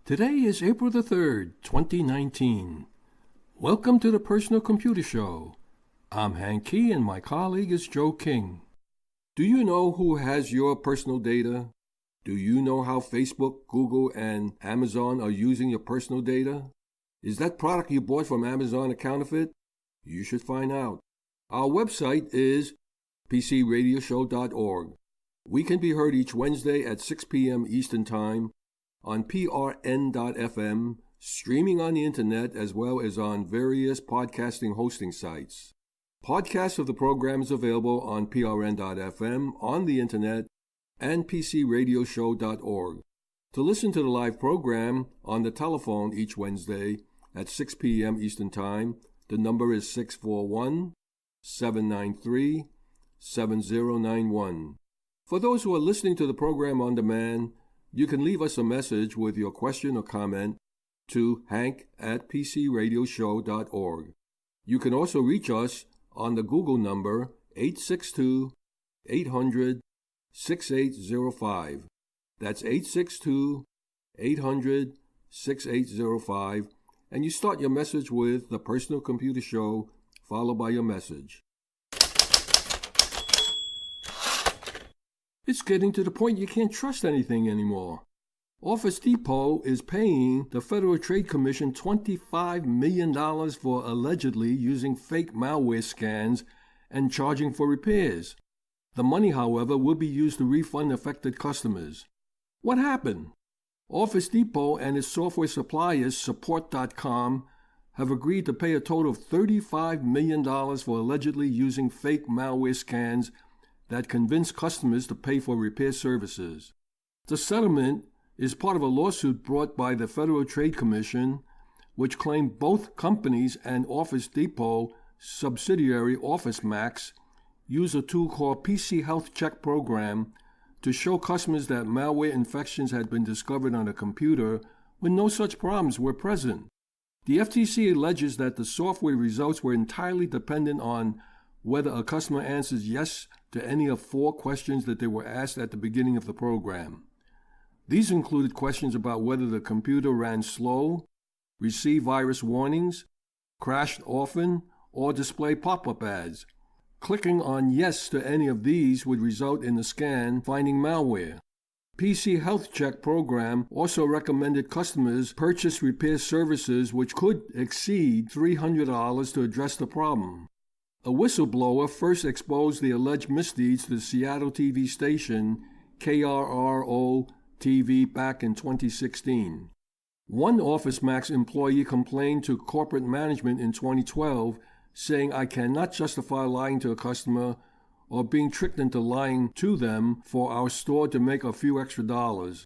Today is April the 3rd, 2019. Welcome to the Personal Computer Show. I'm Hank Key and my colleague is Joe King. Do you know who has your personal data? Do you know how Facebook, Google, and Amazon are using your personal data? Is that product you bought from Amazon a counterfeit? You should find out. Our website is pcradioshow.org. We can be heard each Wednesday at 6 p.m. Eastern Time on prn.fm, streaming on the internet as well as on various podcasting hosting sites. Podcasts of the program is available on prn.fm, on the internet, and pcradioshow.org. To listen to the live program on the telephone each Wednesday at 6 p.m. Eastern Time, the number is 641-793-7091. For those who are listening to the program on demand, you can leave us a message with your question or comment to hank@pcradioshow.org. You can also reach us on the Google number 862-800-6805. That's 862-800-6805. And you start your message with the Personal Computer Show, followed by your message. It's getting to the point you can't trust anything anymore. Office Depot is paying the Federal Trade Commission $25 million for allegedly using fake malware scans and charging for repairs. The money, however, will be used to refund affected customers. What happened? Office Depot and its software suppliers, Support.com, have agreed to pay a total of $35 million for allegedly using fake malware scans that convince customers to pay for repair services. The settlement is part of a lawsuit brought by the Federal Trade Commission, which claimed both companies and Office Depot subsidiary OfficeMax use a tool called PC Health Check Program to show customers that malware infections had been discovered on a computer when no such problems were present. The FTC alleges that the software results were entirely dependent on whether a customer answers yes to any of 4 questions that they were asked at the beginning of the program. These included questions about whether the computer ran slow, received virus warnings, crashed often, or displayed pop-up ads. Clicking on yes to any of these would result in the scan finding malware. PC Health Check Program also recommended customers purchase repair services which could exceed $300 to address the problem. A whistleblower first exposed the alleged misdeeds to the Seattle TV station KRRO-TV back in 2016. One OfficeMax employee complained to corporate management in 2012, saying, "I cannot justify lying to a customer or being tricked into lying to them for our store to make a few extra dollars."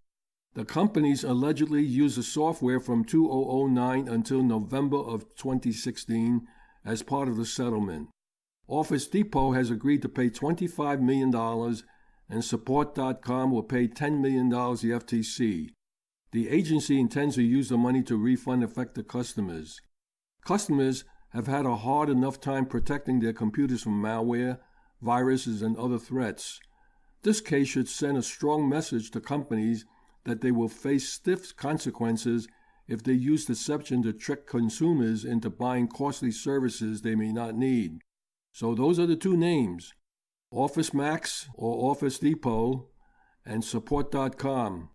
The companies allegedly used the software from 2009 until November of 2016 as part of the settlement. Office Depot has agreed to pay $25 million and Support.com will pay $10 million to the FTC. The agency intends to use the money to refund affected customers. Customers have had a hard enough time protecting their computers from malware, viruses, and other threats. This case should send a strong message to companies that they will face stiff consequences if they use deception to trick consumers into buying costly services they may not need. So those are the 2 names, OfficeMax or Office Depot and Support.com.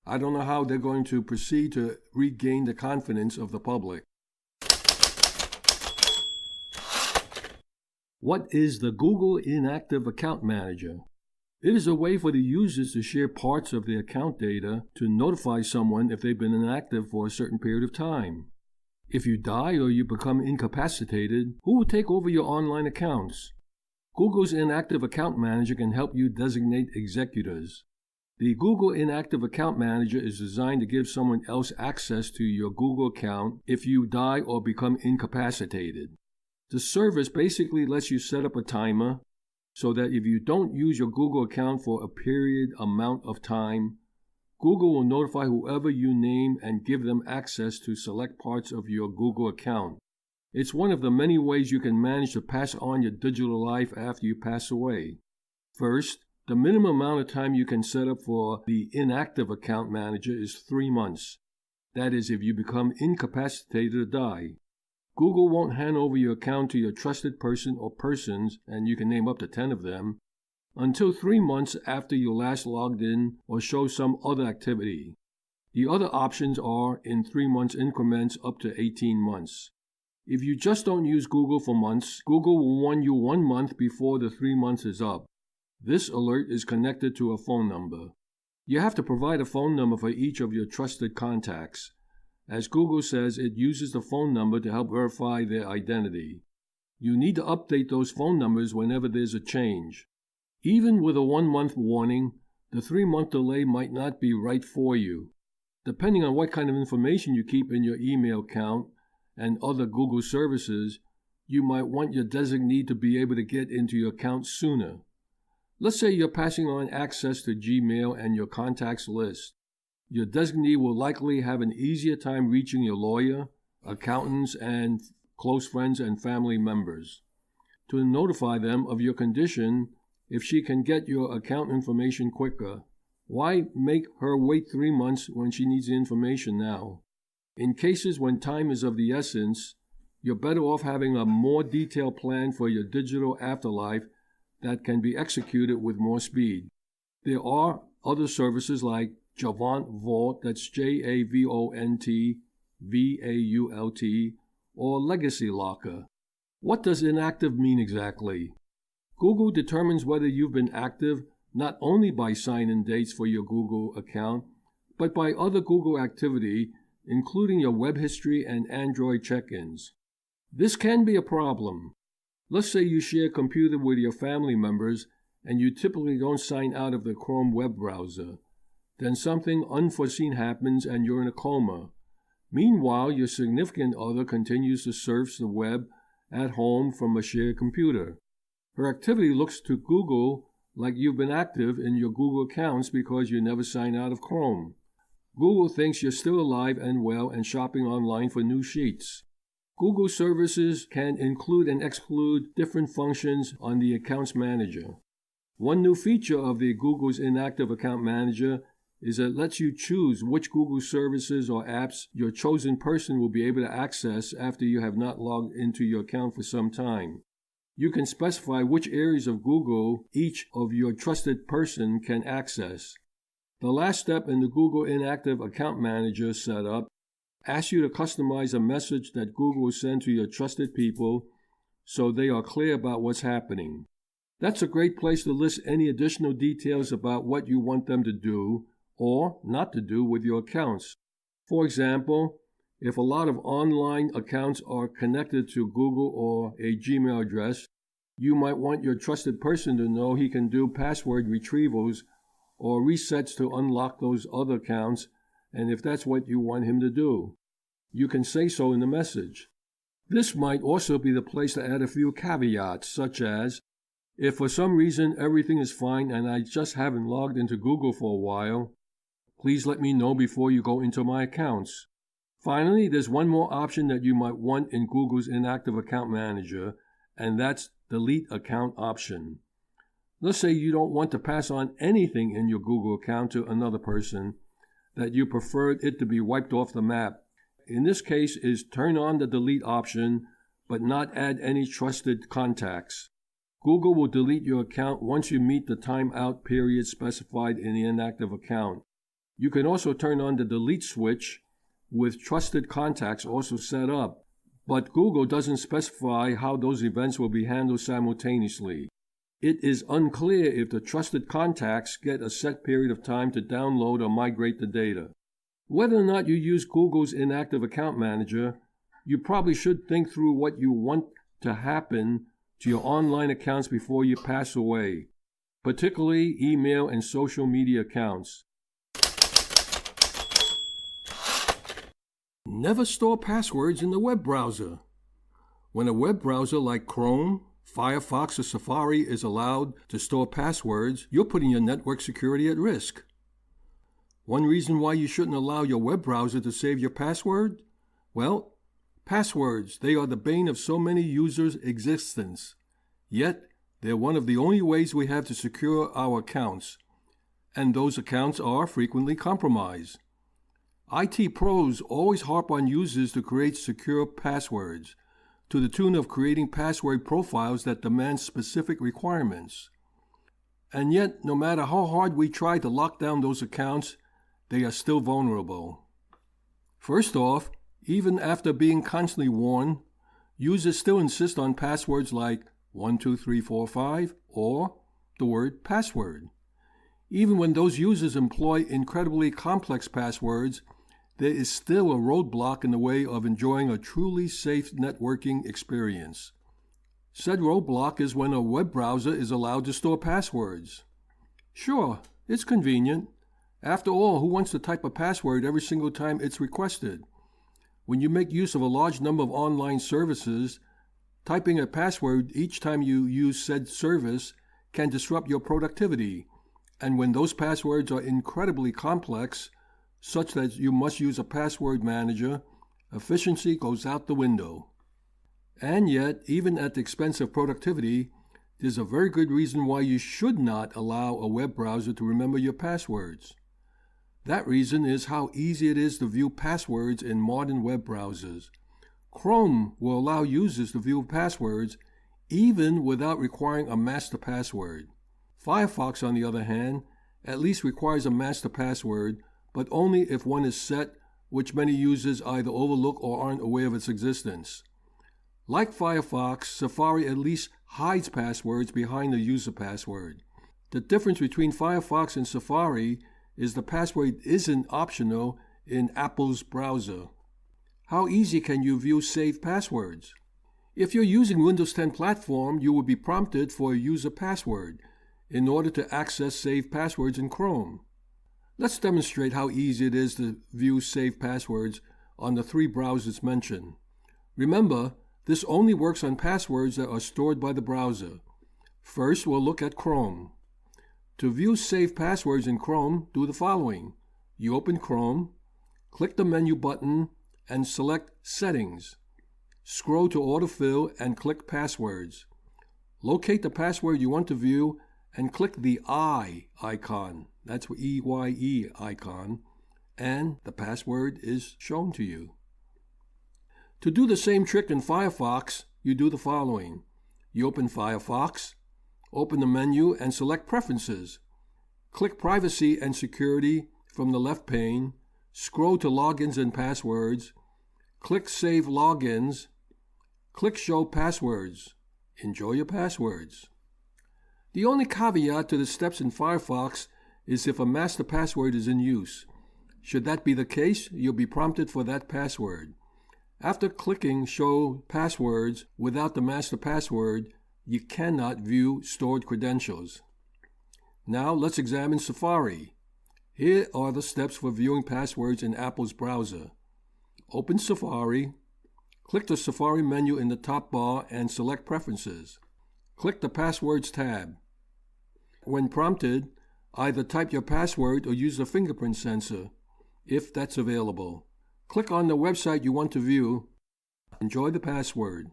I don't know how they're going to proceed to regain the confidence of the public. What is the Google Inactive Account Manager? It is a way for the users to share parts of their account data to notify someone if they've been inactive for a certain period of time. If you die or you become incapacitated, who will take over your online accounts? Google's Inactive Account Manager can help you designate executors. The Google Inactive Account Manager is designed to give someone else access to your Google account if you die or become incapacitated. The service basically lets you set up a timer so that if you don't use your Google account for a period amount of time, Google will notify whoever you name and give them access to select parts of your Google account. It's one of the many ways you can manage to pass on your digital life after you pass away. First, the minimum amount of time you can set up for the inactive account manager is 3 months. That is, if you become incapacitated or die. Google won't hand over your account to your trusted person or persons, and you can name up to 10 of them, until 3 months after you last logged in or show some other activity. The other options are in 3 months increments up to 18 months. If you just don't use Google for months, Google will warn you 1 month before the 3 months is up. This alert is connected to a phone number. You have to provide a phone number for each of your trusted contacts. As Google says, it uses the phone number to help verify their identity. You need to update those phone numbers whenever there's a change. Even with a 1-month warning, the 3-month delay might not be right for you. Depending on what kind of information you keep in your email account and other Google services, you might want your designee to be able to get into your account sooner. Let's say you're passing on access to Gmail and your contacts list. Your designee will likely have an easier time reaching your lawyer, accountants, and close friends and family members to notify them of your condition if she can get your account information quicker. Why make her wait 3 months when she needs the information now? In cases when time is of the essence, you're better off having a more detailed plan for your digital afterlife that can be executed with more speed. There are other services like Javant Vault, that's Javont Vault, or Legacy Locker. What does inactive mean exactly? Google determines whether you've been active not only by sign-in dates for your Google account, but by other Google activity, including your web history and Android check-ins. This can be a problem. Let's say you share a computer with your family members and you typically don't sign out of the Chrome web browser. Then something unforeseen happens and you're in a coma. Meanwhile, your significant other continues to surf the web at home from a shared computer. Her activity looks to Google like you've been active in your Google accounts because you never sign out of Chrome. Google thinks you're still alive and well and shopping online for new sheets. Google services can include and exclude different functions on the Accounts Manager. One new feature of the Google's Inactive Account Manager is that it lets you choose which Google services or apps your chosen person will be able to access after you have not logged into your account for some time. You can specify which areas of Google each of your trusted person can access. The last step in the Google Inactive Account Manager setup asks you to customize a message that Google will send to your trusted people so they are clear about what's happening. That's a great place to list any additional details about what you want them to do or not to do with your accounts. For example, if a lot of online accounts are connected to Google or a Gmail address, you might want your trusted person to know he can do password retrievals or resets to unlock those other accounts, and if that's what you want him to do, you can say so in the message. This might also be the place to add a few caveats, such as, if for some reason everything is fine and I just haven't logged into Google for a while, please let me know before you go into my accounts. Finally, there's one more option that you might want in Google's Inactive Account Manager, and that's Delete Account option. Let's say you don't want to pass on anything in your Google account to another person, that you preferred it to be wiped off the map. In this case is turn on the delete option, but not add any trusted contacts. Google will delete your account once you meet the timeout period specified in the inactive account. You can also turn on the delete switch with trusted contacts also set up, but Google doesn't specify how those events will be handled simultaneously. It is unclear if the trusted contacts get a set period of time to download or migrate the data. Whether or not you use Google's Inactive Account Manager, you probably should think through what you want to happen to your online accounts before you pass away, particularly email and social media accounts. Never store passwords in the web browser. When a web browser like Chrome, Firefox, or Safari is allowed to store passwords, you're putting your network security at risk. One reason why you shouldn't allow your web browser to save your password? Well, passwords, they are the bane of so many users' existence. Yet, they're one of the only ways we have to secure our accounts, and those accounts are frequently compromised. IT pros always harp on users to create secure passwords, to the tune of creating password profiles that demand specific requirements. And yet, no matter how hard we try to lock down those accounts, they are still vulnerable. First off, even after being constantly warned, users still insist on passwords like 12345 or the word password. Even when those users employ incredibly complex passwords, there is still a roadblock in the way of enjoying a truly safe networking experience. Said roadblock is when a web browser is allowed to store passwords. Sure, it's convenient. After all, who wants to type a password every single time it's requested? When you make use of a large number of online services, typing a password each time you use said service can disrupt your productivity. And when those passwords are incredibly complex, such that you must use a password manager, efficiency goes out the window. And yet, even at the expense of productivity, there's a very good reason why you should not allow a web browser to remember your passwords. That reason is how easy it is to view passwords in modern web browsers. Chrome will allow users to view passwords even without requiring a master password. Firefox, on the other hand, at least requires a master password, but only if one is set, which many users either overlook or aren't aware of its existence. Like Firefox, Safari at least hides passwords behind the user password. The difference between Firefox and Safari is the password isn't optional in Apple's browser. How easy can you view saved passwords? If you're using Windows 10 platform, you will be prompted for a user password in order to access saved passwords in Chrome. Let's demonstrate how easy it is to view saved passwords on the three browsers mentioned. Remember, this only works on passwords that are stored by the browser. First, we'll look at Chrome. To view saved passwords in Chrome, do the following. You open Chrome, click the menu button, and select Settings. Scroll to Autofill and click Passwords. Locate the password you want to view and click the I icon. That's EYE icon, and the password is shown to you. To do the same trick in Firefox, you do the following. You open Firefox, open the menu and select Preferences. Click Privacy and Security from the left pane, scroll to Logins and Passwords, click Save Logins, click Show Passwords. Enjoy your passwords. The only caveat to the steps in Firefox is if a master password is in use. Should that be the case, you'll be prompted for that password. After clicking Show Passwords without the master password, you cannot view stored credentials. Now let's examine Safari. Here are the steps for viewing passwords in Apple's browser. Open Safari, click the Safari menu in the top bar and select Preferences. Click the Passwords tab. When prompted, either type your password or use the fingerprint sensor, if that's available. Click on the website you want to view. Enjoy the password.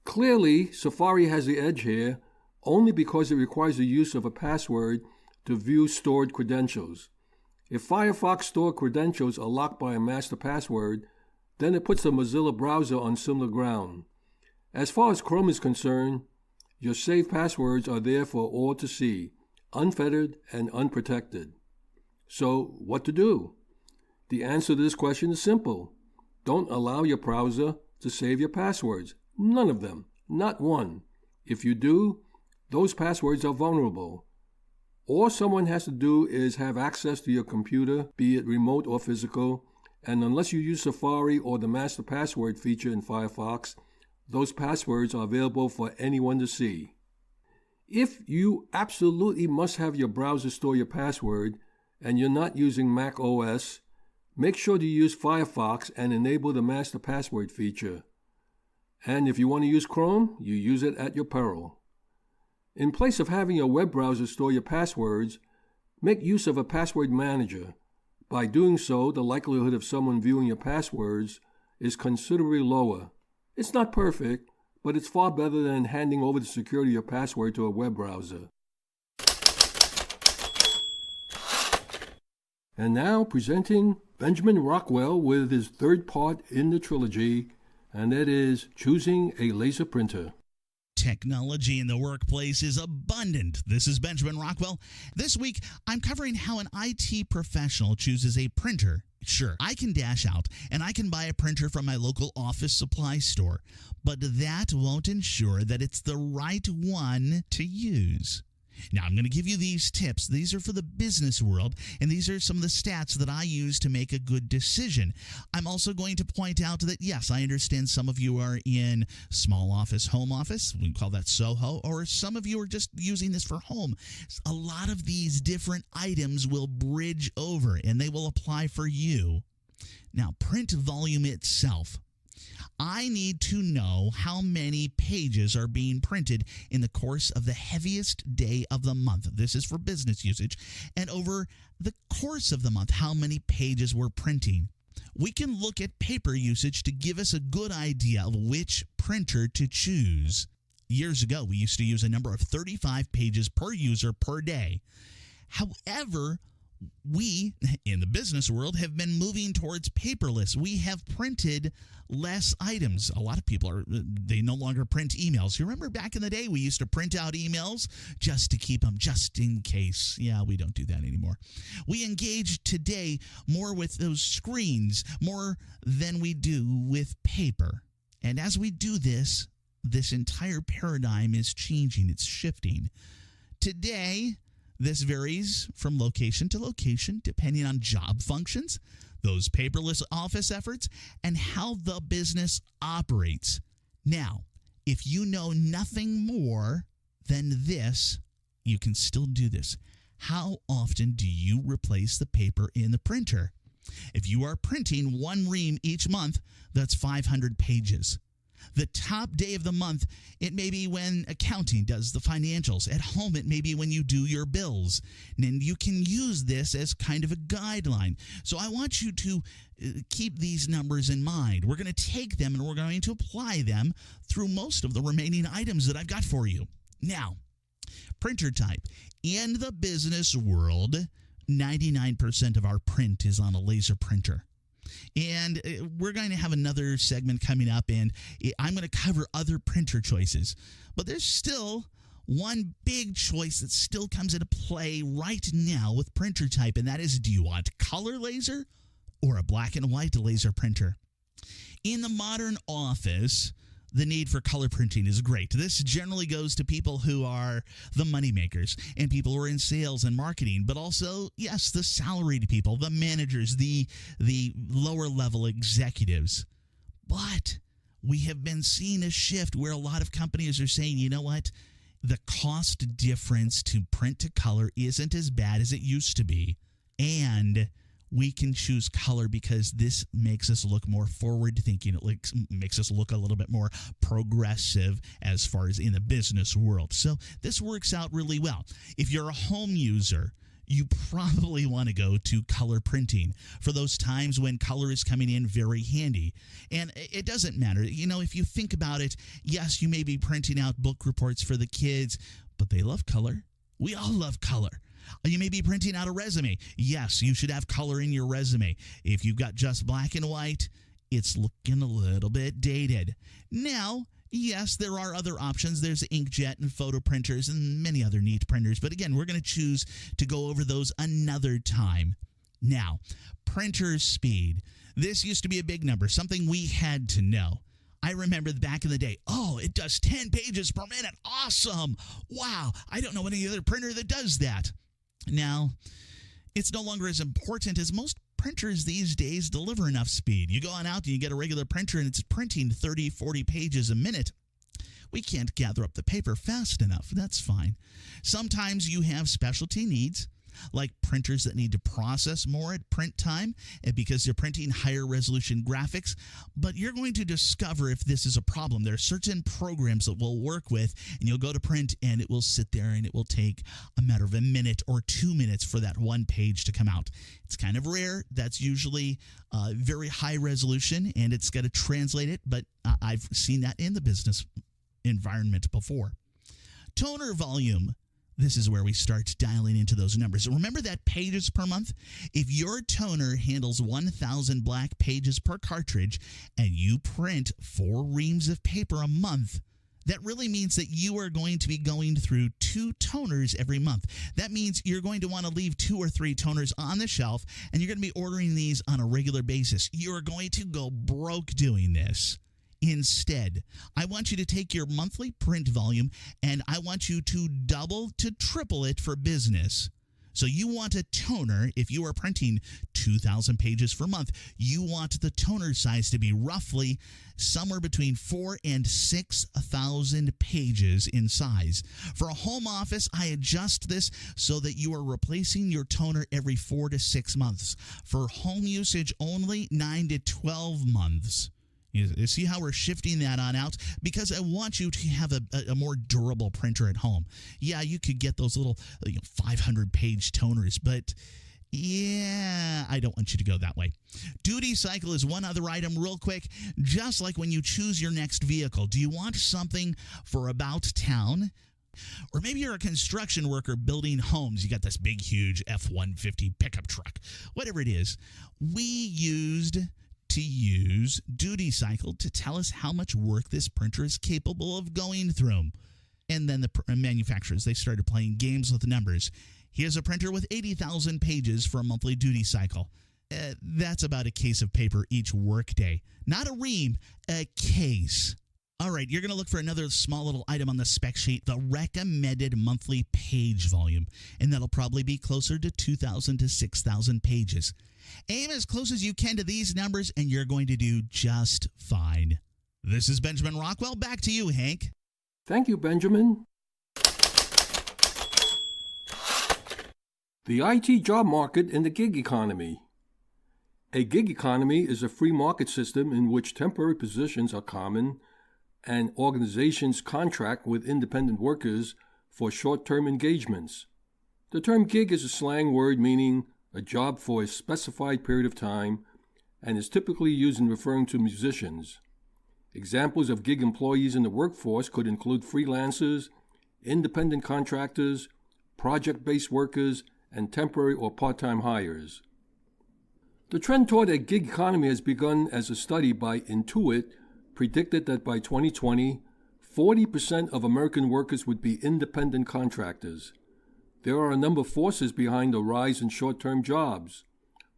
Clearly, Safari has the edge here only because it requires the use of a password to view stored credentials. If Firefox stored credentials are locked by a master password, then it puts the Mozilla browser on similar ground. As far as Chrome is concerned, your saved passwords are there for all to see, unfettered and unprotected. So, what to do? The answer to this question is simple. Don't allow your browser to save your passwords. None of them. Not one. If you do, those passwords are vulnerable. All someone has to do is have access to your computer, be it remote or physical, and unless you use Safari or the master password feature in Firefox, those passwords are available for anyone to see. If you absolutely must have your browser store your password and you're not using Mac OS, make sure to use Firefox and enable the master password feature. And if you want to use Chrome, you use it at your peril. In place of having your web browser store your passwords, make use of a password manager. By doing so, the likelihood of someone viewing your passwords is considerably lower. It's not perfect, but it's far better than handing over the security of your password to a web browser. And now presenting Benjamin Rockwell with his third part in the trilogy, and that is choosing a laser printer. Technology in the workplace is abundant. This is Benjamin Rockwell. This week, I'm covering how an IT professional chooses a printer. Sure, I can dash out and I can buy a printer from my local office supply store, but that won't ensure that it's the right one to use. Now, I'm going to give you these tips. These are for the business world, and these are some of the stats that I use to make a good decision. I'm also going to point out that, yes, I understand some of you are in small office, home office. We call that SOHO, or some of you are just using this for home. A lot of these different items will bridge over, and they will apply for you. Now, print volume itself. I need to know how many pages are being printed in the course of the heaviest day of the month. This is for business usage. And over the course of the month, how many pages we're printing. We can look at paper usage to give us a good idea of which printer to choose. Years ago, we used to use a number of 35 pages per user per day. However, we, in the business world, have been moving towards paperless. We have printed less items. A lot of people they no longer print emails. You remember back in the day, we used to print out emails just to keep them, just in case. Yeah, we don't do that anymore. We engage today more with those screens, more than we do with paper. And as we do this, this entire paradigm is changing. It's shifting. Today, this varies from location to location, depending on job functions, those paperless office efforts, and how the business operates. Now, if you know nothing more than this, you can still do this. How often do you replace the paper in the printer? If you are printing one ream each month, that's 500 pages. The top day of the month, it may be when accounting does the financials. At home, it may be when you do your bills. And you can use this as kind of a guideline. So I want you to keep these numbers in mind. We're going to take them and we're going to apply them through most of the remaining items that I've got for you. Now, printer type. In the business world, 99% of our print is on a laser printer. And we're going to have another segment coming up, and I'm going to cover other printer choices. But there's still one big choice that still comes into play right now with printer type, and that is, do you want color laser or a black and white laser printer? In the modern office, the need for color printing is great. This generally goes to people who are the moneymakers and people who are in sales and marketing, but also, yes, the salaried people, the managers, the lower level executives. But we have been seeing a shift where a lot of companies are saying, you know what? The cost difference to print to color isn't as bad as it used to be. And we can choose color because this makes us look more forward-thinking. It makes us look a little bit more progressive as far as in the business world. So this works out really well. If you're a home user, you probably want to go to color printing for those times when color is coming in very handy. And it doesn't matter. You know, if you think about it, yes, you may be printing out book reports for the kids, but they love color. We all love color. You may be printing out a resume. Yes, you should have color in your resume. If you've got just black and white, it's looking a little bit dated. Now, yes, there are other options. There's inkjet and photo printers and many other neat printers. But again, we're going to choose to go over those another time. Now, printer speed. This used to be a big number, something we had to know. I remember back in the day, it does 10 pages per minute. Awesome. Wow. I don't know any other printer that does that. Now, it's no longer as important as most printers these days deliver enough speed. You go on out and you get a regular printer and it's printing 30, 40 pages a minute. We can't gather up the paper fast enough. That's fine. Sometimes you have specialty needs, like printers that need to process more at print time because they're printing higher resolution graphics. But you're going to discover if this is a problem. There are certain programs that we'll work with, and you'll go to print, and it will sit there, and it will take a matter of a minute or 2 minutes for that one page to come out. It's kind of rare. That's usually very high resolution, and it's got to translate it, but I've seen that in the business environment before. Toner volume. this is where we start dialing into those numbers. Remember that pages per month? If your toner handles 1,000 black pages per cartridge and you print 4 reams of paper a month, that really means that you are going to be going through 2 toners every month. That means you're going to want to leave 2 or 3 toners on the shelf, and you're going to be ordering these on a regular basis. You're going to go broke doing this. Instead, I want you to take your monthly print volume and I want you to double to triple it for business. So you want a toner, if you are printing 2,000 pages per month, you want the toner size to be roughly somewhere between 4,000 and 6,000 pages in size. For a home office, I adjust this so that you are replacing your toner every 4 to 6 months. For home usage only, 9 to 12 months. You see how we're shifting that on out? Because I want you to have a more durable printer at home. Yeah, you could get those little 500-page toners, but yeah, I don't want you to go that way. Duty cycle is one other item real quick. Just like when you choose your next vehicle, do you want something for about town? Or maybe you're a construction worker building homes. You got this big, huge F-150 pickup truck. Whatever it is, we used to use duty cycle to tell us how much work this printer is capable of going through. And then the manufacturers, they started playing games with the numbers. Here's a printer with 80,000 pages for a monthly duty cycle. That's about a case of paper each workday. Not a ream, a case. All right, you're going to look for another small little item on the spec sheet, the recommended monthly page volume. And that'll probably be closer to 2,000 to 6,000 pages. Aim as close as you can to these numbers, and you're going to do just fine. This is Benjamin Rockwell. Back to you, Hank. Thank you, Benjamin. The IT job market in the gig economy. A gig economy is a free market system in which temporary positions are common and organizations contract with independent workers for short-term engagements. The term gig is a slang word meaning a job for a specified period of time and is typically used in referring to musicians. Examples of gig employees in the workforce could include freelancers, independent contractors, project-based workers, and temporary or part-time hires. The trend toward a gig economy has begun as a study by Intuit predicted that by 2020, 40% of American workers would be independent contractors. There are a number of forces behind the rise in short-term jobs.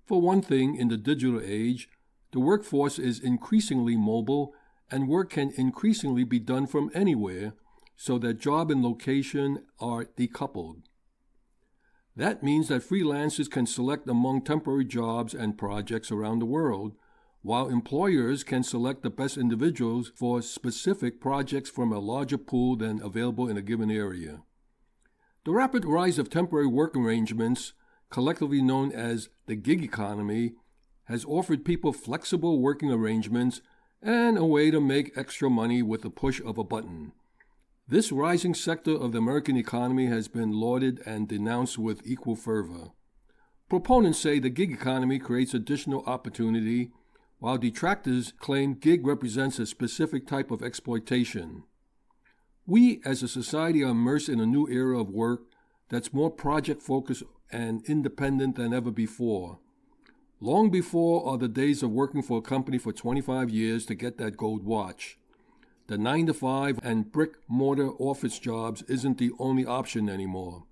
For one thing, in the digital age, the workforce is increasingly mobile and work can increasingly be done from anywhere, so that job and location are decoupled. That means that freelancers can select among temporary jobs and projects around the world, while employers can select the best individuals for specific projects from a larger pool than available in a given area. The rapid rise of temporary work arrangements, collectively known as the gig economy, has offered people flexible working arrangements and a way to make extra money with the push of a button. This rising sector of the American economy has been lauded and denounced with equal fervor. Proponents say the gig economy creates additional opportunity, while detractors claim gig represents a specific type of exploitation. We as a society are immersed in a new era of work that's more project-focused and independent than ever before. Long before are the days of working for a company for 25 years to get that gold watch. The 9-to-5 and brick-mortar office jobs isn't the only option anymore.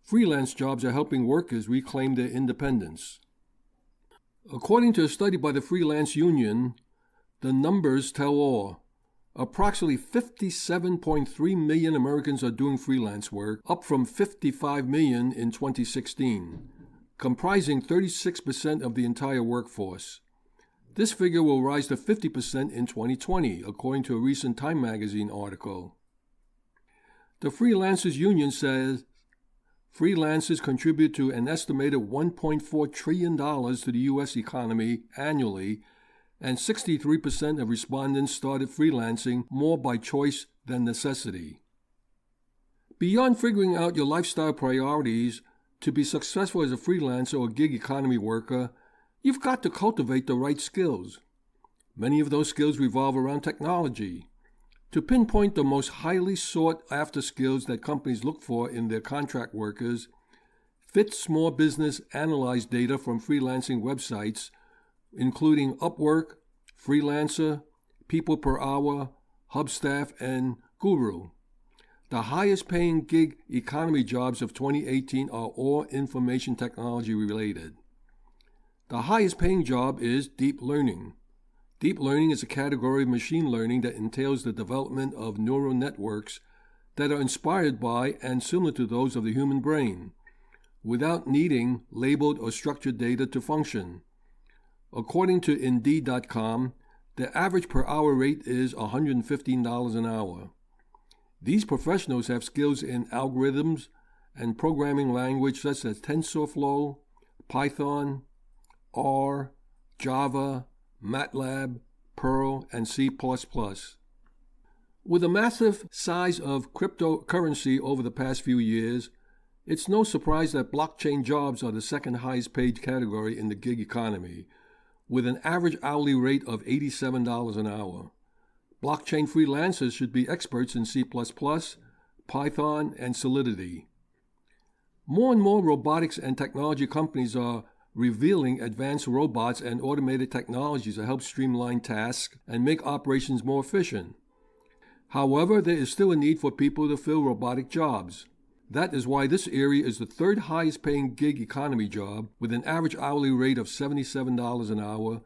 Freelance jobs are helping workers reclaim their independence. According to a study by the Freelance Union, the numbers tell all. Approximately 57.3 million Americans are doing freelance work, up from 55 million in 2016, comprising 36% of the entire workforce. This figure will rise to 50% in 2020, according to a recent Time magazine article. The Freelancers Union says freelancers contribute to an estimated $1.4 trillion to the U.S. economy annually, and 63% of respondents started freelancing more by choice than necessity. Beyond figuring out your lifestyle priorities, to be successful as a freelancer or gig economy worker, you've got to cultivate the right skills. Many of those skills revolve around technology. To pinpoint the most highly sought-after skills that companies look for in their contract workers, Fit Small Business analyzed data from freelancing websites, including Upwork, Freelancer, People Per Hour, Hubstaff, and Guru. The highest-paying gig economy jobs of 2018 are all information technology related. The highest-paying job is deep learning. Deep learning is a category of machine learning that entails the development of neural networks that are inspired by and similar to those of the human brain, without needing labeled or structured data to function. According to Indeed.com, the average per hour rate is $115 an hour. These professionals have skills in algorithms and programming language such as TensorFlow, Python, R, Java, MATLAB, Perl, and C++. With the massive size of cryptocurrency over the past few years, it's no surprise that blockchain jobs are the second highest paid category in the gig economy, with an average hourly rate of $87 an hour. Blockchain freelancers should be experts in C++, Python, and Solidity. More and more robotics and technology companies are revealing advanced robots and automated technologies to help streamline tasks and make operations more efficient. However, there is still a need for people to fill robotic jobs. That is why this area is the third highest paying gig economy job, with an average hourly rate of $77 an hour,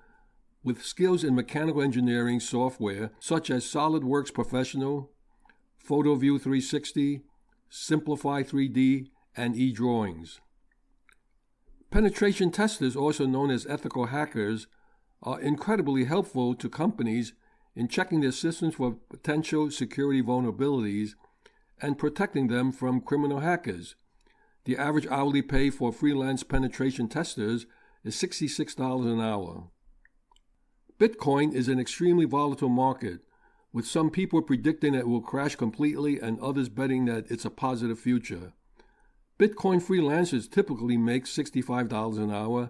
with skills in mechanical engineering software such as SolidWorks Professional, PhotoView 360, Simplify 3D, and eDrawings. Penetration testers, also known as ethical hackers, are incredibly helpful to companies in checking their systems for potential security vulnerabilities and protecting them from criminal hackers. The average hourly pay for freelance penetration testers is $66 an hour. Bitcoin is an extremely volatile market, with some people predicting that it will crash completely and others betting that it's a positive future. Bitcoin freelancers typically make $65 an hour,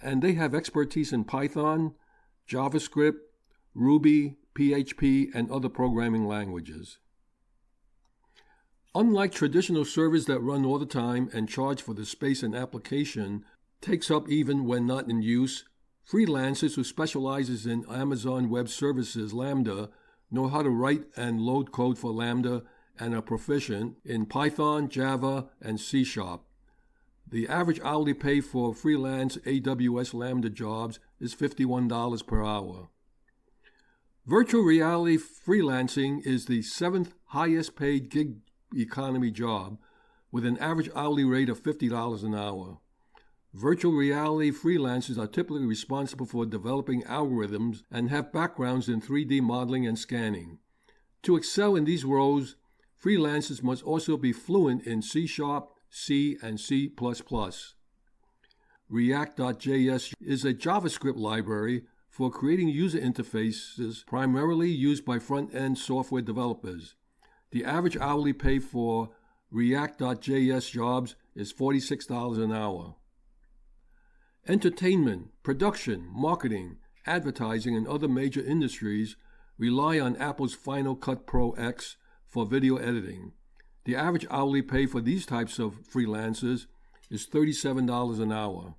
and they have expertise in Python, JavaScript, Ruby, PHP, and other programming languages. Unlike traditional servers that run all the time and charge for the space an application takes up even when not in use, freelancers who specialize in Amazon Web Services Lambda know how to write and load code for Lambda and are proficient in Python, Java, and C#. The average hourly pay for freelance AWS Lambda jobs is $51 per hour. Virtual reality freelancing is the seventh highest paid gig economy job, with an average hourly rate of $50 an hour. Virtual reality freelancers are typically responsible for developing algorithms and have backgrounds in 3D modeling and scanning. To excel in these roles, freelancers must also be fluent in C#, C, and C++. React.js is a JavaScript library for creating user interfaces primarily used by front-end software developers. The average hourly pay for React.js jobs is $46 an hour. Entertainment, production, marketing, advertising, and other major industries rely on Apple's Final Cut Pro X for video editing. The average hourly pay for these types of freelancers is $37 an hour.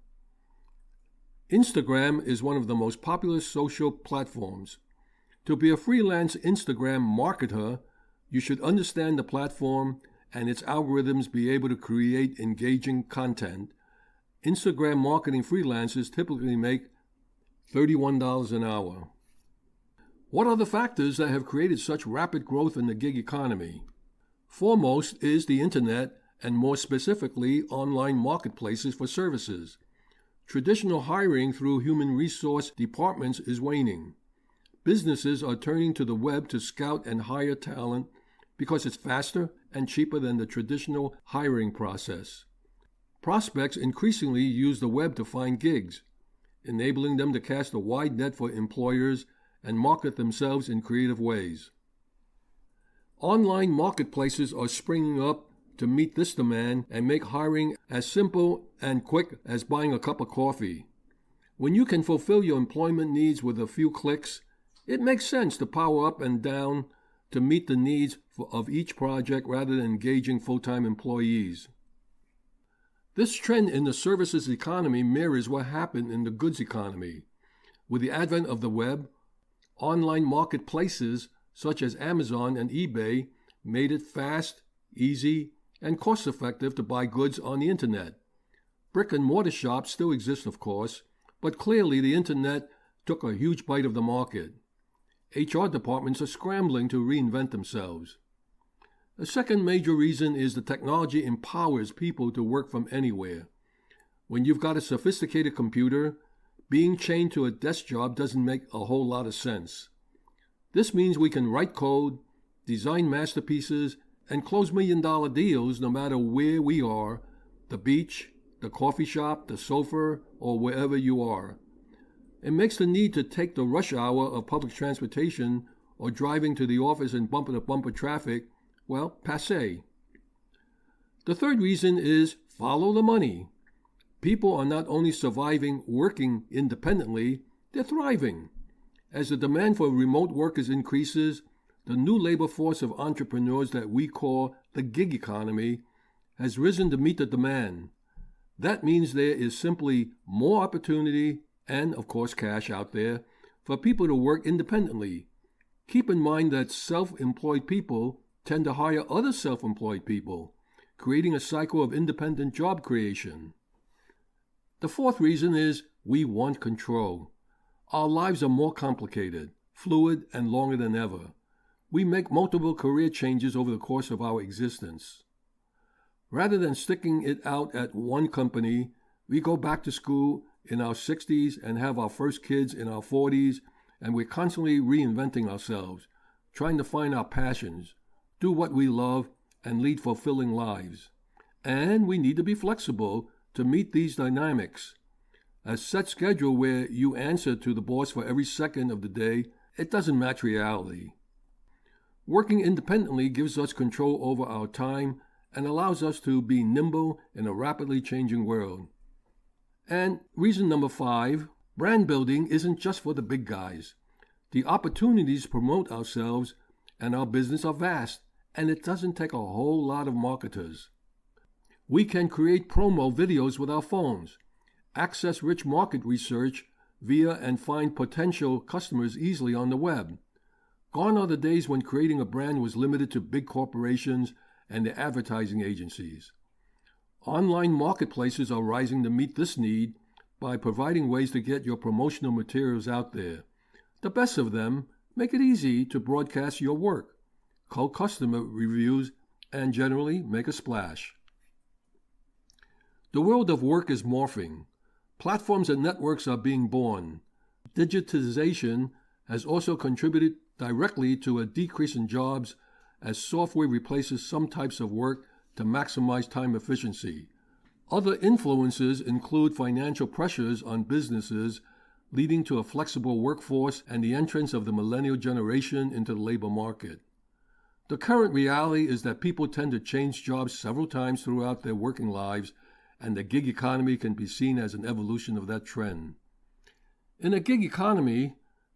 Instagram is one of the most popular social platforms. To be a freelance Instagram marketer, you should understand the platform and its algorithms, be able to create engaging content. Instagram marketing freelancers typically make $31 an hour. What are the factors that have created such rapid growth in the gig economy? Foremost is the internet, and more specifically, online marketplaces for services. Traditional hiring through human resource departments is waning. Businesses are turning to the web to scout and hire talent because it's faster and cheaper than the traditional hiring process. Prospects increasingly use the web to find gigs, enabling them to cast a wide net for employers and market themselves in creative ways. Online marketplaces are springing up to meet this demand and make hiring as simple and quick as buying a cup of coffee. When you can fulfill your employment needs with a few clicks, it makes sense to power up and down to meet the needs of each project rather than engaging full-time employees. This trend in the services economy mirrors what happened in the goods economy. With the advent of the web, online marketplaces such as Amazon and eBay made it fast, easy, and cost-effective to buy goods on the internet. Brick-and-mortar shops still exist, of course, but clearly the internet took a huge bite of the market. HR departments are scrambling to reinvent themselves. A second major reason is the technology empowers people to work from anywhere. When you've got a sophisticated computer, being chained to a desk job doesn't make a whole lot of sense. This means we can write code, design masterpieces, and close million-dollar deals no matter where we are, the beach, the coffee shop, the sofa, or wherever you are. It makes the need to take the rush hour of public transportation or driving to the office in bumper-to-bumper traffic, well, passé. The third reason is follow the money. People are not only surviving working independently, they're thriving. As the demand for remote workers increases, the new labor force of entrepreneurs that we call the gig economy has risen to meet the demand. That means there is simply more opportunity and, of course, cash out there for people to work independently. Keep in mind that self-employed people tend to hire other self-employed people, creating a cycle of independent job creation. The fourth reason is we want control. Our lives are more complicated, fluid, and longer than ever. We make multiple career changes over the course of our existence. Rather than sticking it out at one company, we go back to school in our 60s and have our first kids in our 40s, and we're constantly reinventing ourselves, trying to find our passions, do what we love, and lead fulfilling lives. And we need to be flexible to meet these dynamics. A set schedule where you answer to the boss for every second of the day, it doesn't match reality. Working independently gives us control over our time and allows us to be nimble in a rapidly changing world. And reason number 5, brand building isn't just for the big guys. The opportunities to promote ourselves and our business are vast, and it doesn't take a whole lot of marketers. We can create promo videos with our phones, access rich market research via and find potential customers easily on the web. Gone are the days when creating a brand was limited to big corporations and their advertising agencies. Online marketplaces are rising to meet this need by providing ways to get your promotional materials out there. The best of them make it easy to broadcast your work, call customer reviews, and generally make a splash. The world of work is morphing. Platforms and networks are being born. Digitization has also contributed directly to a decrease in jobs as software replaces some types of work to maximize time efficiency. Other influences include financial pressures on businesses, leading to a flexible workforce and the entrance of the millennial generation into the labor market. The current reality is that people tend to change jobs several times throughout their working lives, and the gig economy can be seen as an evolution of that trend. In a gig economy,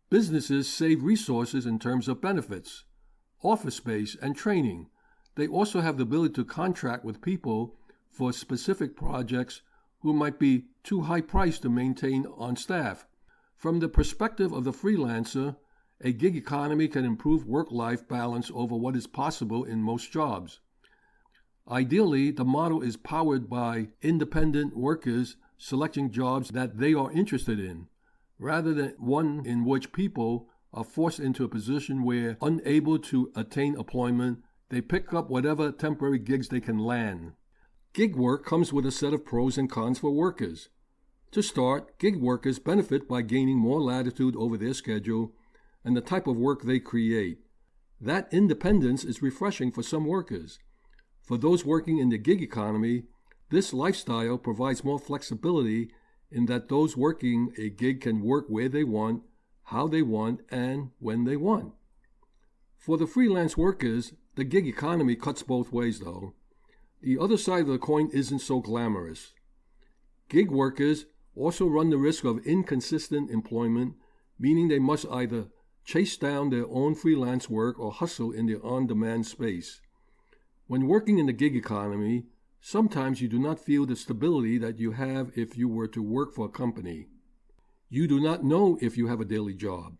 businesses save resources in terms of benefits, office space, and training. They also have the ability to contract with people for specific projects who might be too high priced to maintain on staff. From the perspective of the freelancer, a gig economy can improve work-life balance over what is possible in most jobs. Ideally, the model is powered by independent workers selecting jobs that they are interested in, rather than one in which people are forced into a position where, unable to attain employment, they pick up whatever temporary gigs they can land. Gig work comes with a set of pros and cons for workers. To start, gig workers benefit by gaining more latitude over their schedule and the type of work they create. That independence is refreshing for some workers. For those working in the gig economy, this lifestyle provides more flexibility in that those working a gig can work where they want, how they want, and when they want. For the freelance workers, the gig economy cuts both ways, though. The other side of the coin isn't so glamorous. Gig workers also run the risk of inconsistent employment, meaning they must either chase down their own freelance work, or hustle in the on-demand space. When working in the gig economy, sometimes you do not feel the stability that you have if you were to work for a company. You do not know if you have a daily job,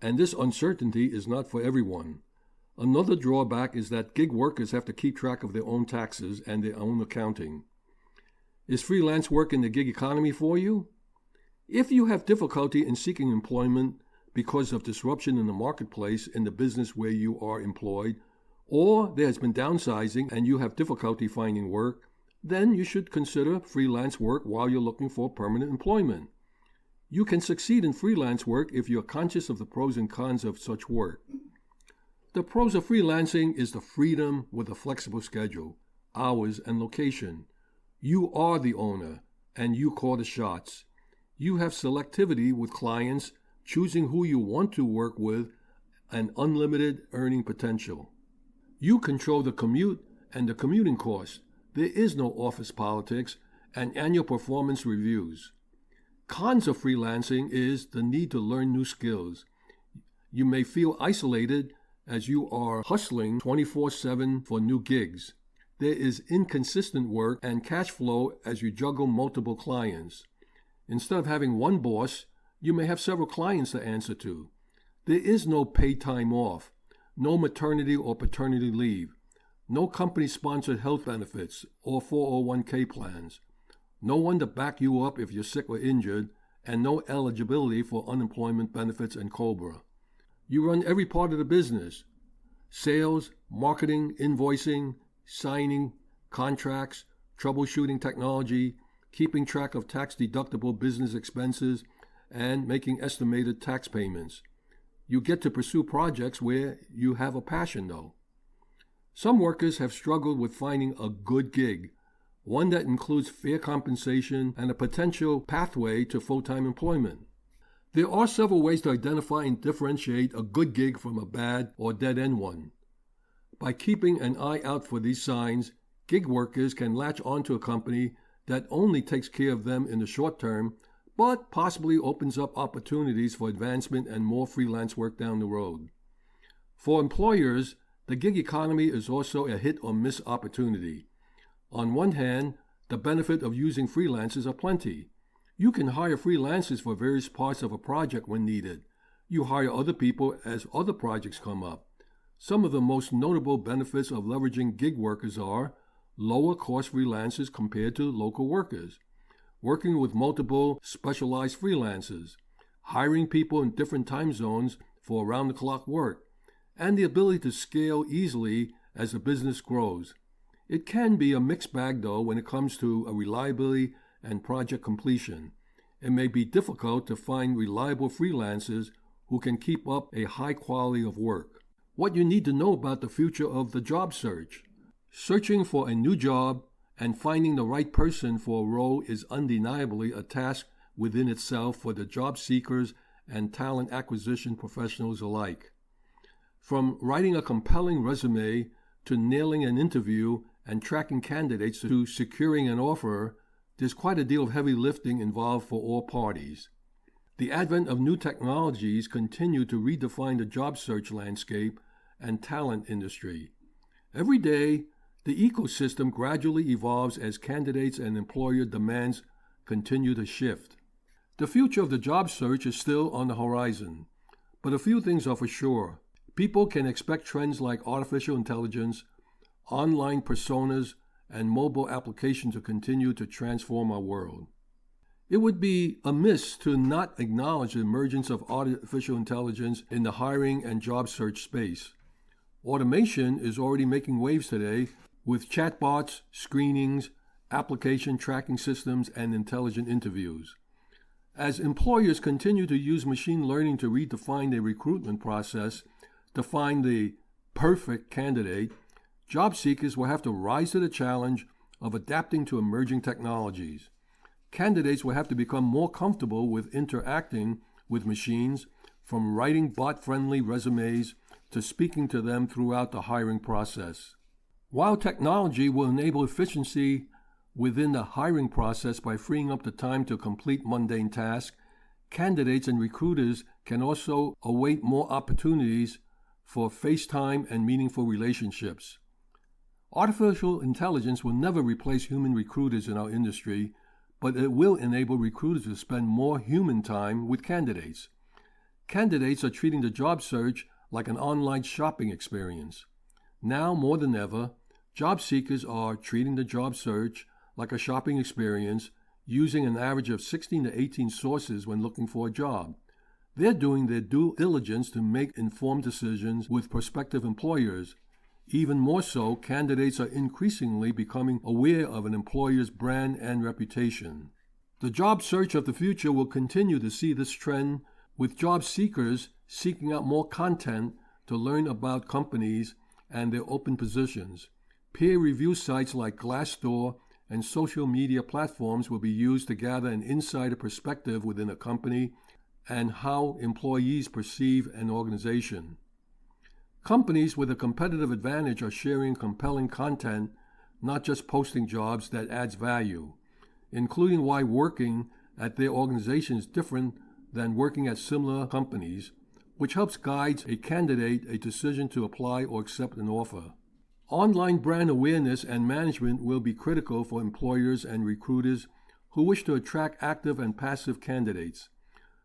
and this uncertainty is not for everyone. Another drawback is that gig workers have to keep track of their own taxes and their own accounting. Is freelance work in the gig economy for you? If you have difficulty in seeking employment because of disruption in the marketplace in the business where you are employed, or there has been downsizing and you have difficulty finding work, then you should consider freelance work while you're looking for permanent employment. You can succeed in freelance work if you're conscious of the pros and cons of such work. The pros of freelancing is the freedom with a flexible schedule, hours, and location. You are the owner, and you call the shots. You have selectivity with clients, choosing who you want to work with, and unlimited earning potential. You control the commute and the commuting cost. There is no office politics and annual performance reviews. Cons of freelancing is the need to learn new skills. You may feel isolated as you are hustling 24/7 for new gigs. There is inconsistent work and cash flow as you juggle multiple clients. Instead of having one boss, you may have several clients to answer to. There is no paid time off, no maternity or paternity leave, no company-sponsored health benefits or 401k plans, no one to back you up if you're sick or injured, and no eligibility for unemployment benefits and COBRA. You run every part of the business: sales, marketing, invoicing, signing, contracts, troubleshooting technology, keeping track of tax-deductible business expenses, and making estimated tax payments. You get to pursue projects where you have a passion, though. Some workers have struggled with finding a good gig, one that includes fair compensation and a potential pathway to full-time employment. There are several ways to identify and differentiate a good gig from a bad or dead-end one. By keeping an eye out for these signs, gig workers can latch onto a company that only takes care of them in the short term, but possibly opens up opportunities for advancement and more freelance work down the road. For employers, the gig economy is also a hit or miss opportunity. On one hand, the benefit of using freelancers are plenty. You can hire freelancers for various parts of a project when needed. You hire other people as other projects come up. Some of the most notable benefits of leveraging gig workers are lower cost freelancers compared to local workers, working with multiple specialized freelancers, hiring people in different time zones for around-the-clock work, and the ability to scale easily as the business grows. It can be a mixed bag, though, when it comes to reliability and project completion. It may be difficult to find reliable freelancers who can keep up a high quality of work. What you need to know about the future of the job search. Searching for a new job and finding the right person for a role is undeniably a task within itself for the job seekers and talent acquisition professionals alike. From writing a compelling resume to nailing an interview and tracking candidates to securing an offer, there's quite a deal of heavy lifting involved for all parties. The advent of new technologies continue to redefine the job search landscape and talent industry. Every day, the ecosystem gradually evolves as candidates and employer demands continue to shift. The future of the job search is still on the horizon, but a few things are for sure. People can expect trends like artificial intelligence, online personas, and mobile applications to continue to transform our world. It would be amiss to not acknowledge the emergence of artificial intelligence in the hiring and job search space. Automation is already making waves today with chatbots, screenings, application tracking systems, and intelligent interviews. As employers continue to use machine learning to redefine their recruitment process to find the perfect candidate, job seekers will have to rise to the challenge of adapting to emerging technologies. Candidates will have to become more comfortable with interacting with machines, from writing bot-friendly resumes to speaking to them throughout the hiring process. While technology will enable efficiency within the hiring process by freeing up the time to complete mundane tasks, candidates and recruiters can also await more opportunities for face-time and meaningful relationships. Artificial intelligence will never replace human recruiters in our industry, but it will enable recruiters to spend more human time with candidates. Candidates are treating the job search like an online shopping experience. Now more than ever, job seekers are treating the job search like a shopping experience, using an average of 16 to 18 sources when looking for a job. They're doing their due diligence to make informed decisions with prospective employers. Even more so, candidates are increasingly becoming aware of an employer's brand and reputation. The job search of the future will continue to see this trend, with job seekers seeking out more content to learn about companies and their open positions. Peer review sites like Glassdoor and social media platforms will be used to gather an insider perspective within a company and how employees perceive an organization. Companies with a competitive advantage are sharing compelling content, not just posting jobs that adds value, including why working at their organization is different than working at similar companies, which helps guide a candidate a decision to apply or accept an offer. Online brand awareness and management will be critical for employers and recruiters who wish to attract active and passive candidates.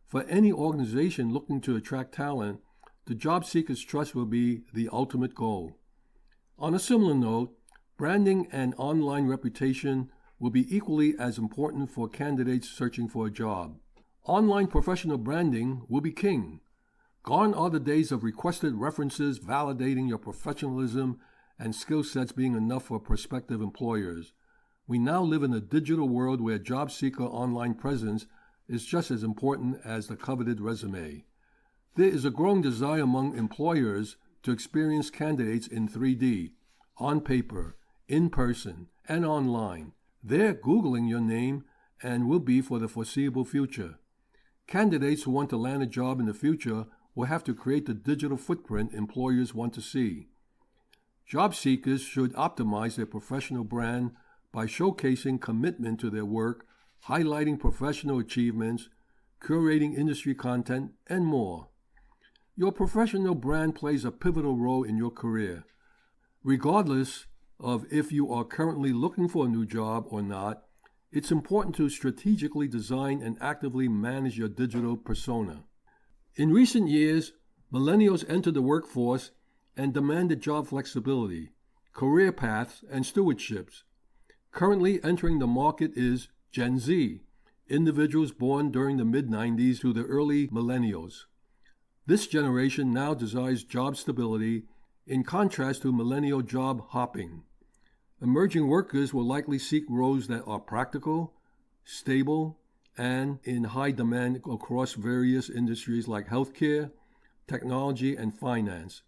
For any organization looking to attract talent, the job seeker's trust will be the ultimate goal. On a similar note, branding and online reputation will be equally as important for candidates searching for a job. Online professional branding will be king. Gone are the days of requested references validating your professionalism and skill sets being enough for prospective employers. We now live in a digital world where job seeker online presence is just as important as the coveted resume. There is a growing desire among employers to experience candidates in 3D, on paper, in person, and online. They're Googling your name and will be for the foreseeable future. Candidates who want to land a job in the future will have to create the digital footprint employers want to see. Job seekers should optimize their professional brand by showcasing commitment to their work, highlighting professional achievements, curating industry content, and more. Your professional brand plays a pivotal role in your career. Regardless of if you are currently looking for a new job or not, it's important to strategically design and actively manage your digital persona. In recent years, millennials entered the workforce and demanded job flexibility, career paths, and stewardships. Currently entering the market is Gen Z, individuals born during the mid-90s to the early millennials. This generation now desires job stability in contrast to millennial job hopping. Emerging workers will likely seek roles that are practical, stable, and in high demand across various industries like healthcare, technology, and finance.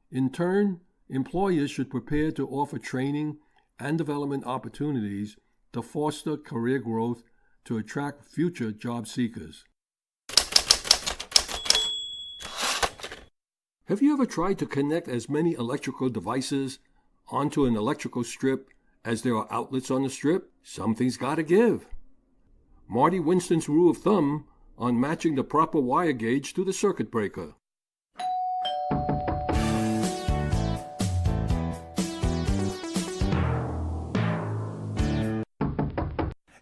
In turn, employers should prepare to offer training and development opportunities to foster career growth to attract future job seekers. Have you ever tried to connect as many electrical devices onto an electrical strip as there are outlets on the strip? Something's got to give. Marty Winston's rule of thumb on matching the proper wire gauge to the circuit breaker.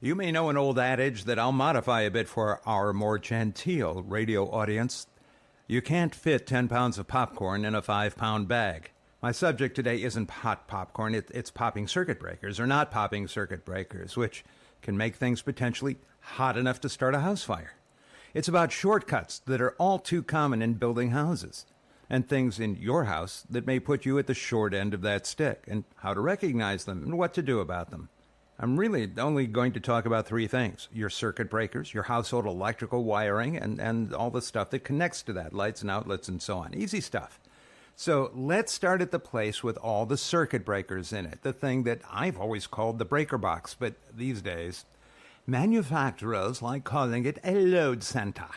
You may know an old adage that I'll modify a bit for our more genteel radio audience. You can't fit 10 pounds of popcorn in a 5-pound bag. My subject today isn't hot popcorn, it's popping circuit breakers, or not popping circuit breakers, which can make things potentially hot enough to start a house fire. It's about shortcuts that are all too common in building houses, and things in your house that may put you at the short end of that stick, and how to recognize them and what to do about them. I'm really only going to talk about 3 things: your circuit breakers, your household electrical wiring, and all the stuff that connects to that, lights and outlets and so on. Easy stuff. So let's start at the place with all the circuit breakers in it, the thing that I've always called the breaker box, but these days, manufacturers like calling it a load center,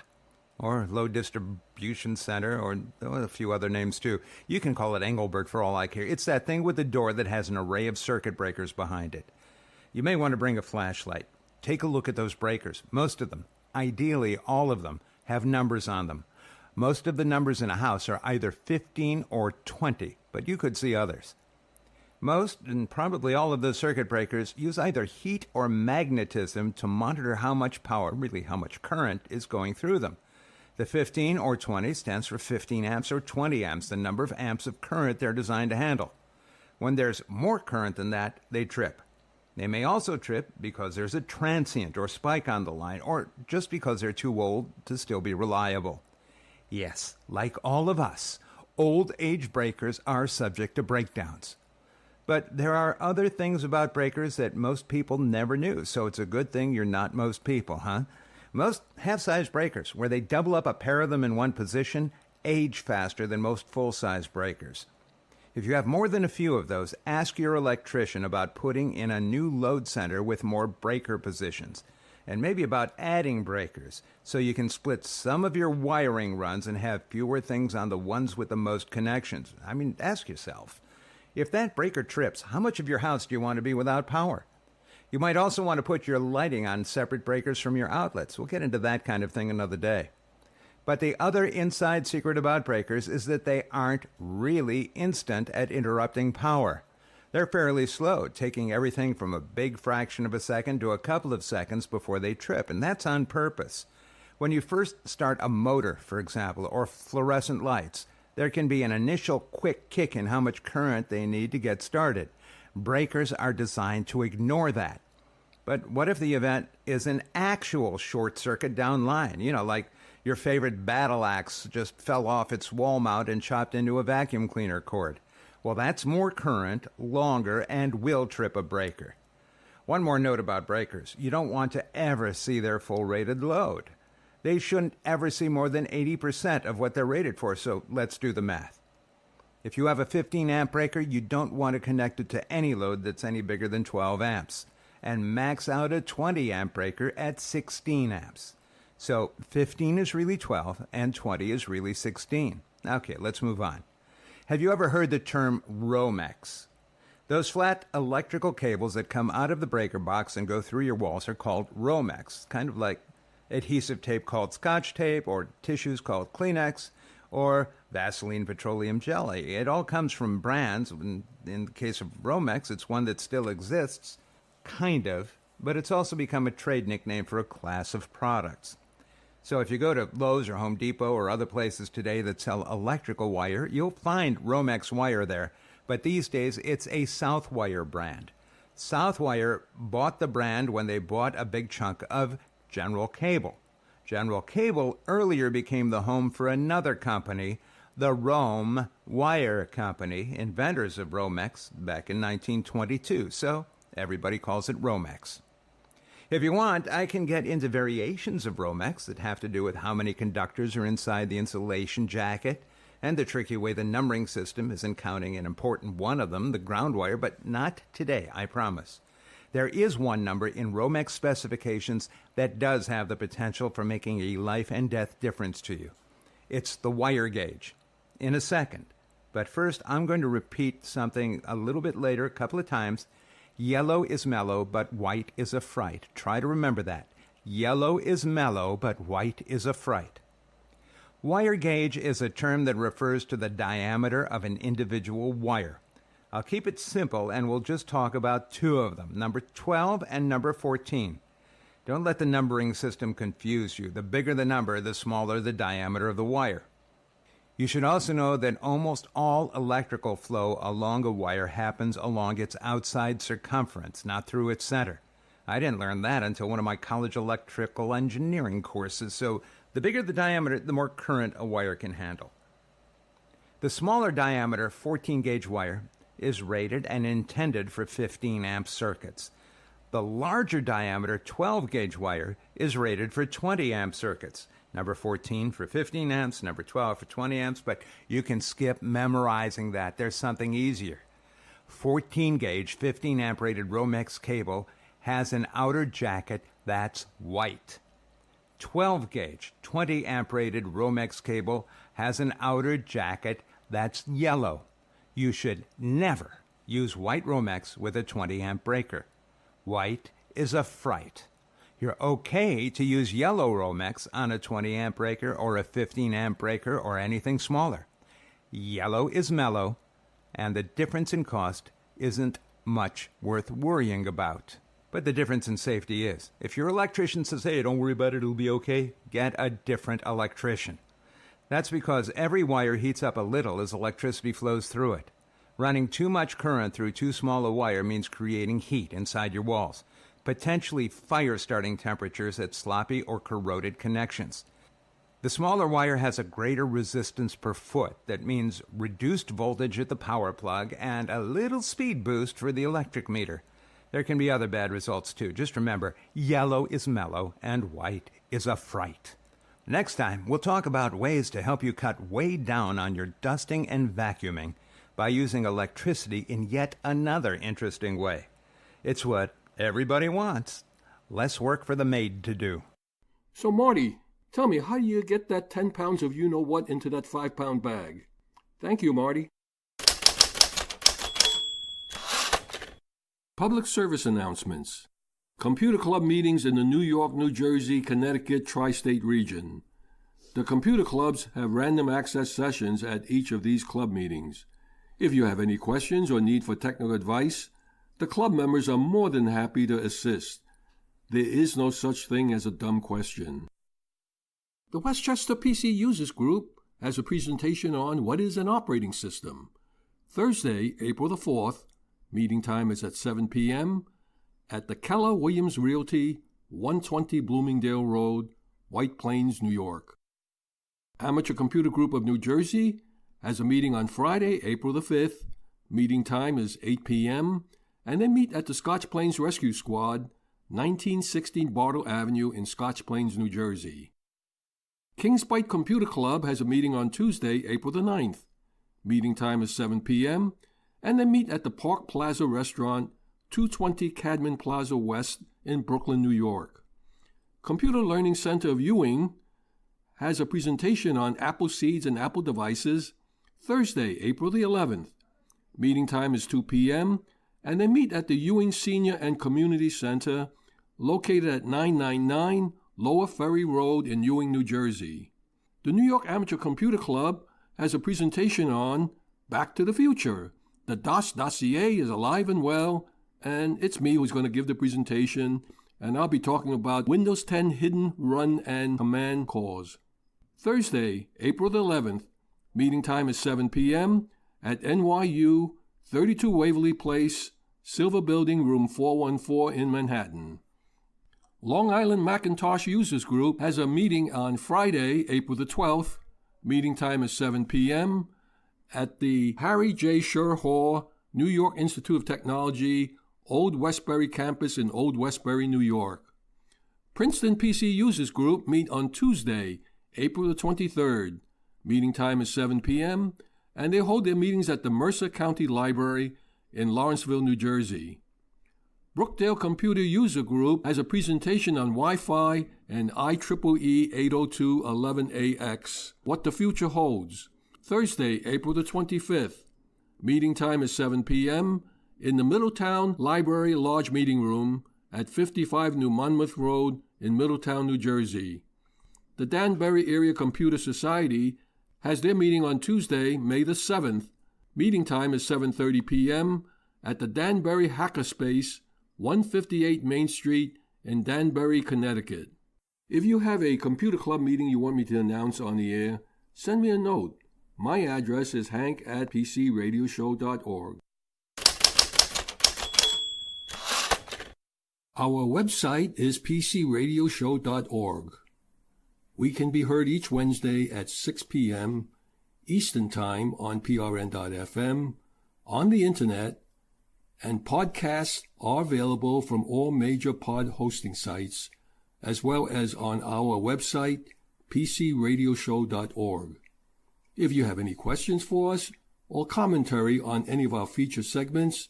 or load distribution center, or a few other names too. You can call it Engelbert for all I care. It's that thing with the door that has an array of circuit breakers behind it. You may want to bring a flashlight. Take a look at those breakers. Most of them, ideally all of them, have numbers on them. Most of the numbers in a house are either 15 or 20, but you could see others. Most, and probably all of the circuit breakers, use either heat or magnetism to monitor how much power, really how much current, is going through them. The 15 or 20 stands for 15 amps or 20 amps, the number of amps of current they're designed to handle. When there's more current than that, they trip. They may also trip because there's a transient or spike on the line, or just because they're too old to still be reliable. Yes, like all of us, old age breakers are subject to breakdowns. But there are other things about breakers that most people never knew, so it's a good thing you're not most people, huh? Most half-size breakers, where they double up a pair of them in one position, age faster than most full-size breakers. If you have more than a few of those, ask your electrician about putting in a new load center with more breaker positions, and maybe about adding breakers, so you can split some of your wiring runs and have fewer things on the ones with the most connections. I mean, ask yourself, if that breaker trips, how much of your house do you want to be without power? You might also want to put your lighting on separate breakers from your outlets. We'll get into that kind of thing another day. But the other inside secret about breakers is that they aren't really instant at interrupting power. They're fairly slow, taking everything from a big fraction of a second to a couple of seconds before they trip, and that's on purpose. When you first start a motor, for example, or fluorescent lights, there can be an initial quick kick in how much current they need to get started. Breakers are designed to ignore that. But what if the event is an actual short circuit down line? You know, like your favorite battle axe just fell off its wall mount and chopped into a vacuum cleaner cord. Well, that's more current, longer, and will trip a breaker. One more note about breakers. You don't want to ever see their full rated load. They shouldn't ever see more than 80% of what they're rated for, so let's do the math. If you have a 15 amp breaker, you don't want to connect it to any load that's any bigger than 12 amps, and max out a 20 amp breaker at 16 amps. So 15 is really 12 and 20 is really 16. Okay, let's move on. Have you ever heard the term Romex? Those flat electrical cables that come out of the breaker box and go through your walls are called Romex, kind of like adhesive tape called Scotch tape, or tissues called Kleenex, or Vaseline petroleum jelly. It all comes from brands. In the case of Romex, it's one that still exists, kind of, but it's also become a trade nickname for a class of products. So if you go to Lowe's or Home Depot or other places today that sell electrical wire, you'll find Romex wire there, but these days it's a Southwire brand. Southwire bought the brand when they bought a big chunk of General Cable. General Cable earlier became the home for another company, the Rome Wire Company, inventors of Romex back in 1922, so everybody calls it Romex. If you want, I can get into variations of Romex that have to do with how many conductors are inside the insulation jacket, and the tricky way the numbering system isn't counting an important one of them, the ground wire, but not today, I promise. There is one number in Romex specifications that does have the potential for making a life and death difference to you. It's the wire gauge. In a second. But first, I'm going to repeat something a little bit later, a couple of times. Yellow is mellow, but white is a fright. Try to remember that. Yellow is mellow, but white is a fright. Wire gauge is a term that refers to the diameter of an individual wire. I'll keep it simple, and we'll just talk about two of them, number 12 and number 14. Don't let the numbering system confuse you. The bigger the number, the smaller the diameter of the wire. You should also know that almost all electrical flow along a wire happens along its outside circumference, not through its center. I didn't learn that until one of my college electrical engineering courses, so the bigger the diameter, the more current a wire can handle. The smaller diameter 14-gauge wire is rated and intended for 15-amp circuits. The larger diameter 12-gauge wire is rated for 20-amp circuits. Number 14 for 15 amps, number 12 for 20 amps, but you can skip memorizing that. There's something easier. 14-gauge 15-amp rated Romex cable has an outer jacket that's white. 12-gauge 20-amp rated Romex cable has an outer jacket that's yellow. You should never use white Romex with a 20-amp breaker. White is a fright. You're okay to use yellow Romex on a 20 amp breaker or a 15 amp breaker or anything smaller. Yellow is mellow, and the difference in cost isn't much worth worrying about. But the difference in safety is. If your electrician says, hey, don't worry about it, it'll be okay, get a different electrician. That's because every wire heats up a little as electricity flows through it. Running too much current through too small a wire means creating heat inside your walls, potentially fire-starting temperatures at sloppy or corroded connections. The smaller wire has a greater resistance per foot. That means reduced voltage at the power plug and a little speed boost for the electric meter. There can be other bad results too. Just remember, yellow is mellow and white is a fright. Next time, we'll talk about ways to help you cut way down on your dusting and vacuuming by using electricity in yet another interesting way. It's what everybody wants. Less work for the maid to do. So, Marty, tell me, how do you get that 10 pounds of you-know-what into that 5-pound bag? Thank you, Marty. Public service announcements. Computer club meetings in the New York, New Jersey, Connecticut tri-state region. The computer clubs have random access sessions at each of these club meetings. If you have any questions or need for technical advice, the club members are more than happy to assist. There is no such thing as a dumb question. The Westchester PC Users Group has a presentation on what is an operating system. Thursday, April the 4th, meeting time is at 7 p.m. at the Keller Williams Realty, 120 Bloomingdale Road, White Plains, New York. Amateur Computer Group of New Jersey has a meeting on Friday, April the 5th. Meeting time is 8 p.m. and they meet at the Scotch Plains Rescue Squad, 1916 Bartle Avenue in Scotch Plains, New Jersey. Kings Bite Computer Club has a meeting on Tuesday, April the 9th. Meeting time is 7 p.m. and they meet at the Park Plaza Restaurant, 220 Cadman Plaza West in Brooklyn, New York. Computer Learning Center of Ewing has a presentation on Apple seeds and Apple devices Thursday, April the 11th. Meeting time is 2 p.m. and they meet at the Ewing Senior and Community Center located at 999 Lower Ferry Road in Ewing, New Jersey. The New York Amateur Computer Club has a presentation on Back to the Future. The DOS dossier is alive and well, and it's me who's going to give the presentation, and I'll be talking about Windows 10 hidden run and command calls. Thursday, April the 11th, meeting time is 7 p.m. at NYU, 32 Waverly Place, Silver Building, room 414 in Manhattan. Long Island Macintosh Users Group has a meeting on Friday, April the 12th. Meeting time is 7 p.m. at the Harry J. Scher Hall, New York Institute of Technology, Old Westbury campus in Old Westbury, New York. Princeton PC Users Group meet on Tuesday, April the 23rd. Meeting time is 7 p.m. and they hold their meetings at the Mercer County Library in Lawrenceville, New Jersey. Brookdale Computer User Group has a presentation on Wi-Fi and IEEE 802.11ax, What the Future Holds, Thursday, April the 25th. Meeting time is 7 p.m. in the Middletown Library Large Meeting Room at 55 New Monmouth Road in Middletown, New Jersey. The Danbury Area Computer Society has their meeting on Tuesday, May the 7th. Meeting time is 7:30 p.m. at the Danbury Hackerspace, 158 Main Street in Danbury, Connecticut. If you have a computer club meeting you want me to announce on the air, send me a note. My address is hank@pcradioshow.org. Our website is pcradioshow.org. We can be heard each Wednesday at 6 p.m. Eastern Time on prn.fm, on the Internet, and podcasts are available from all major pod hosting sites, as well as on our website, pcradioshow.org. If you have any questions for us or commentary on any of our feature segments,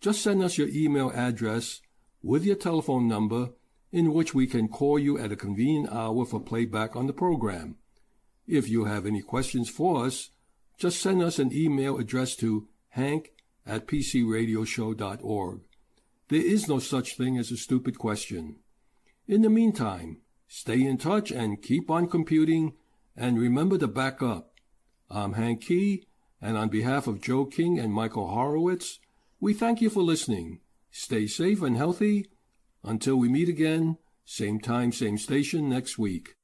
just send us your email address with your telephone number in which we can call you at a convenient hour for playback on the program. If you have any questions for us, just send us an email addressed to hank@pcradioshow.org. There is no such thing as a stupid question. In the meantime, stay in touch and keep on computing, and remember to back up. I'm Hank Key, and on behalf of Joe King and Michael Horowitz, we thank you for listening. Stay safe and healthy. Until we meet again, same time, same station next week.